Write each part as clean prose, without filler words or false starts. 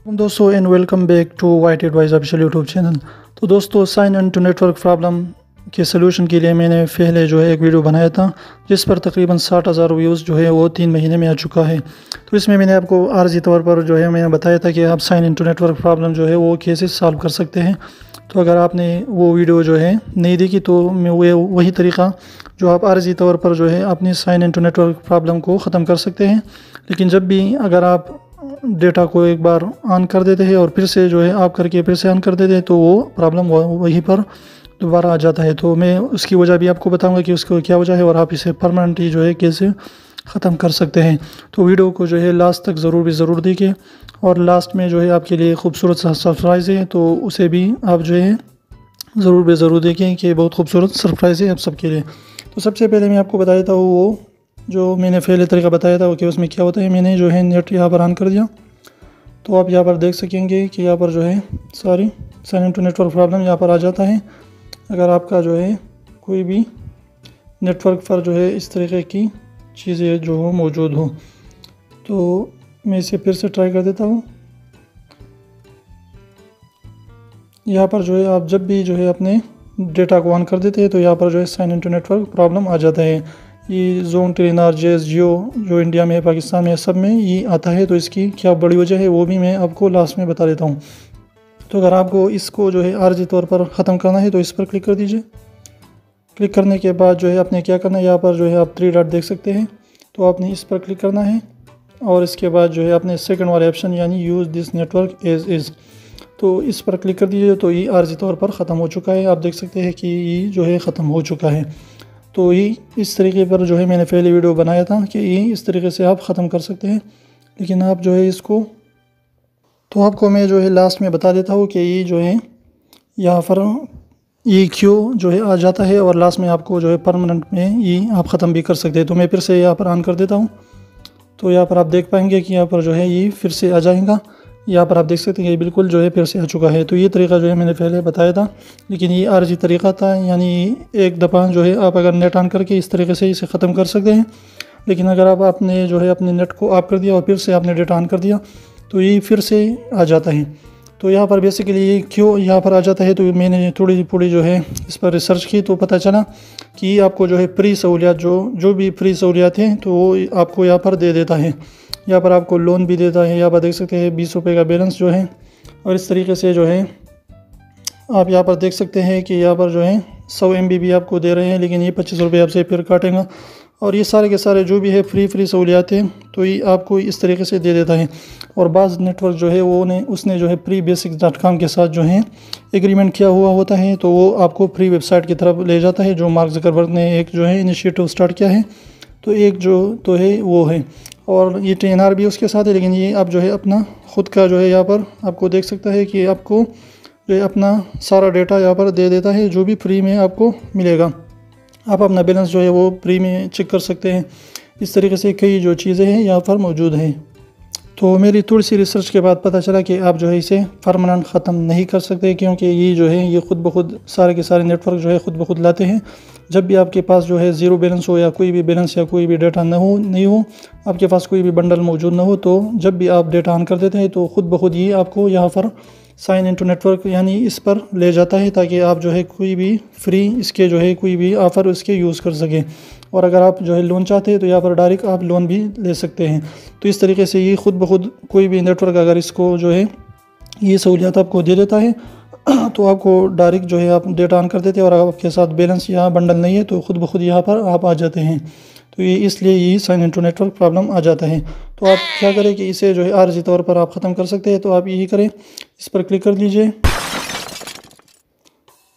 दोस्तों and welcome back to White Advice official YouTube channel. तो दोस्तों sign in to network problem के solution के लिए मैंने पहले जो है एक वीडियो बनाया था जिस पर तकरीबन 60,000 व्यूज़ जो है वो 3 महीने में आ चुका है। तो इसमें मैंने आपको आर्जी तौर पर जो है मैंने बताया था कि आप sign in to network problem जो है वो कैसे सॉल्व कर सकते हैं। तो अगर आपने वो वीडियो जो है नहीं देखी तो मैं वही तरीका जो आप आर्जी तौर पर जो है अपनी sign in to network problem को ख़त्म कर सकते हैं। लेकिन जब भी अगर आप डेटा को एक बार ऑन कर देते हैं और फिर से जो है आप करके फिर से ऑन कर देते हैं तो वो प्रॉब्लम वहीं पर दोबारा आ जाता है। तो मैं उसकी वजह भी आपको बताऊंगा कि उसको क्या वजह है और आप इसे परमानेंटली जो है कैसे ख़त्म कर सकते हैं। तो वीडियो को जो है लास्ट तक ज़रूर देखिए और लास्ट में जो है आपके लिए खूबसूरत सा सरप्राइज़ है तो उसे भी आप जो है ज़रूर देखें कि बहुत खूबसूरत सरप्राइज़ है आप सबके लिए। तो सबसे पहले मैं आपको बता देता हूँ वो जो मैंने पहले तरीका बताया था कि उसमें क्या होता है। मैंने जो है नेट यहाँ पर ऑन कर दिया तो आप यहाँ पर देख सकेंगे कि यहाँ पर जो है सारी sign in to network problem यहाँ पर आ जाता है। अगर आपका जो है कोई भी नेटवर्क पर जो है इस तरीके की चीज़ें जो हो मौजूद हो तो मैं इसे फिर से ट्राई कर देता हूँ। यहाँ पर जो है आप जब भी जो है अपने डेटा को ऑन कर देते हैं तो यहाँ पर जो है sign in to network problem आ जाता है। ये जोन, टेलीनॉर, जेएस, जियो जो इंडिया में, पाकिस्तान में, सब में ये आता है। तो इसकी क्या बड़ी वजह है वो भी मैं आपको लास्ट में बता देता हूँ। तो अगर आपको इसको जो है आर्जी तौर पर ख़त्म करना है तो इस पर क्लिक कर दीजिए। क्लिक करने के बाद जो है आपने क्या करना है, यहाँ पर जो है आप 3 डॉट देख सकते हैं तो आपने इस पर क्लिक करना है और इसके बाद जो है आपने सेकंड वाले ऑप्शन यानी use this network as is तो इस पर क्लिक कर दीजिए। तो ये आर्जी तौर पर ख़त्म हो चुका है। आप देख सकते हैं कि ये जो है ख़त्म हो चुका है। तो ये इस तरीके पर जो है मैंने पहले वीडियो बनाया था कि ये इस तरीके से आप ख़त्म कर सकते हैं। लेकिन आप जो है इसको तो आपको मैं जो है लास्ट में बता देता हूँ कि ये जो है यहाँ पर ये क्यों जो है आ जाता है और लास्ट में आपको जो है परमानेंट में ये आप ख़त्म भी कर सकते हैं। तो मैं फिर से यहाँ पर ऑन कर देता हूँ तो यहाँ पर आप देख पाएंगे कि यहाँ पर जो है ये फिर से आ जाएगा। यहाँ पर आप देख सकते हैं ये बिल्कुल जो है फिर से आ चुका है। तो ये तरीका जो है मैंने पहले बताया था लेकिन ये आर्जी तरीका था, यानी एक दफ़ा जो है आप अगर नेट ऑन करके इस तरीके से इसे ख़त्म कर सकते हैं। लेकिन अगर आपने जो है अपने नेट को ऑफ कर दिया और फिर से आपने डेटा ऑन कर दिया तो ये फिर से आ जाता है। तो यहाँ पर बेसिकली ये क्यों यहाँ पर आ जाता है तो मैंने थोड़ी जो है इस पर रिसर्च की तो पता चला कि आपको जो है फ्री सहूलियात जो भी फ्री सहूलियात हैं तो वो आपको यहाँ पर दे देता है। यहाँ पर आपको लोन भी देता है। यहाँ पर देख सकते हैं 20 रुपये का बैलेंस जो है और इस तरीके से जो है आप यहाँ पर देख सकते हैं कि यहाँ पर जो है 100 MB भी आपको दे रहे हैं लेकिन ये 25 रुपये आपसे फिर काटेगा। और ये सारे के सारे जो भी है फ्री सहूलियात हैं तो ये आपको इस तरीके से दे देता है। और बाज़ नेटवर्क जो है उसने जो है freebasics.com के साथ जो है एग्रीमेंट किया हुआ होता है तो वो आपको फ्री वेबसाइट की तरफ ले जाता है जो मार्क ज़करबर्ग ने एक जो है इनिशिएटिव स्टार्ट किया है। तो एक जो तो है वो है और ये टेलीनॉर भी उसके साथ है। लेकिन ये आप जो है अपना ख़ुद का जो है यहाँ पर आपको देख सकता है कि आपको जो है अपना सारा डेटा यहाँ पर दे देता है जो भी फ्री में आपको मिलेगा। आप अपना बैलेंस जो है वो फ्री में चेक कर सकते हैं। इस तरीके से कई जो चीज़ें हैं यहाँ पर मौजूद हैं। तो मेरी थोड़ी सी रिसर्च के बाद पता चला कि आप जो है इसे परमानेंट ख़त्म नहीं कर सकते क्योंकि ये जो है ये ख़ुद ब खुद सारे के सारे नेटवर्क जो है ख़ुद ब खुद लाते हैं। जब भी आपके पास जो है ज़ीरो बैलेंस हो या कोई भी बैलेंस या कोई भी डेटा नहीं हो आपके पास कोई भी बंडल मौजूद ना हो तो जब भी आप डेटा ऑन कर देते हैं तो ख़ुद ब खुद ये आपको यहाँ पर साइन इन टू नेटवर्क यानी इस पर ले जाता है ताकि आप जो है कोई भी फ्री इसके जो है कोई भी ऑफ़र उसके यूज़ कर सकें। और अगर आप जो है लोन चाहते हैं तो यहाँ पर डायरेक्ट आप लोन भी ले सकते हैं। तो इस तरीके से ये ख़ुद ब खुद कोई भी नेटवर्क अगर इसको जो है ये सहूलियत आपको दे देता है तो आपको डायरेक्ट जो है आप डेटा ऑन कर देते हैं और आपके साथ बैलेंस या बंडल नहीं है तो ख़ुद ब खुद यहाँ पर आप आ जाते हैं। तो ये इसलिए ये sign in to network problem आ जाता है। तो आप क्या करें कि इसे जो है आर्जी तौर पर आप ख़त्म कर सकते हैं। तो आप यही करें, इस पर क्लिक कर दीजिए।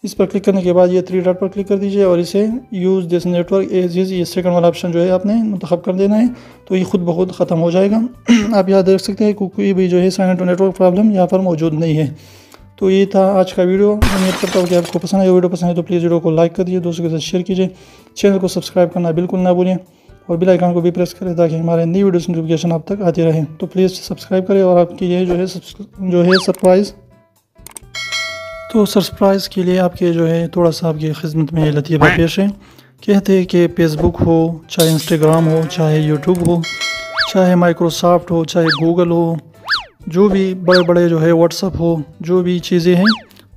इस पर क्लिक करने के बाद ये 3 डॉट पर क्लिक कर दीजिए और इसे use this network as is ये सेकंड वाला ऑप्शन जो है आपने मुंतखब कर देना है तो ये ख़ुद ब खुद ख़त्म हो जाएगा। आप यहाँ देख सकते हैं कोई भी जो है sign in to network problem यहाँ पर मौजूद नहीं है। तो ये था आज का वीडियो। उम्मीद करता हूँ कि आपको पसंद आया। वीडियो पसंद है तो प्लीज़ वीडियो को लाइक कर दीजिए, दोस्तों के साथ शेयर कीजिए, चैनल को सब्सक्राइब करना बिल्कुल ना भूलें और बेल आइकन को भी प्रेस करें ताकि हमारे नई वीडियोस नोटिफिकेशन आप तक आती रहे। तो प्लीज़ सब्सक्राइब करें और आपकी ये जो है सरप्राइज़ तो सरप्राइज़ के लिए आपके जो है थोड़ा सा आपकी खिदमत में लतीफ़ा पेश है। कहते हैं कि फेसबुक हो, चाहे इंस्टाग्राम हो, चाहे यूट्यूब हो, चाहे माइक्रोसॉफ्ट हो, चाहे गूगल हो, जो भी बड़े बड़े जो है व्हाट्सअप हो, जो भी चीज़ें हैं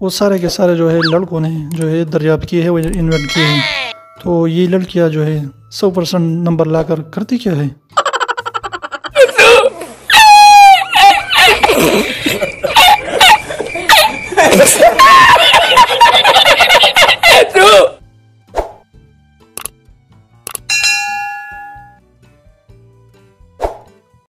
वो सारे के सारे जो है लड़कों ने जो है दरियाफ्त किए हैं, वो इन्वेंट किए हैं। तो ये लड़कियां जो है 100% नंबर लाकर करती क्या है?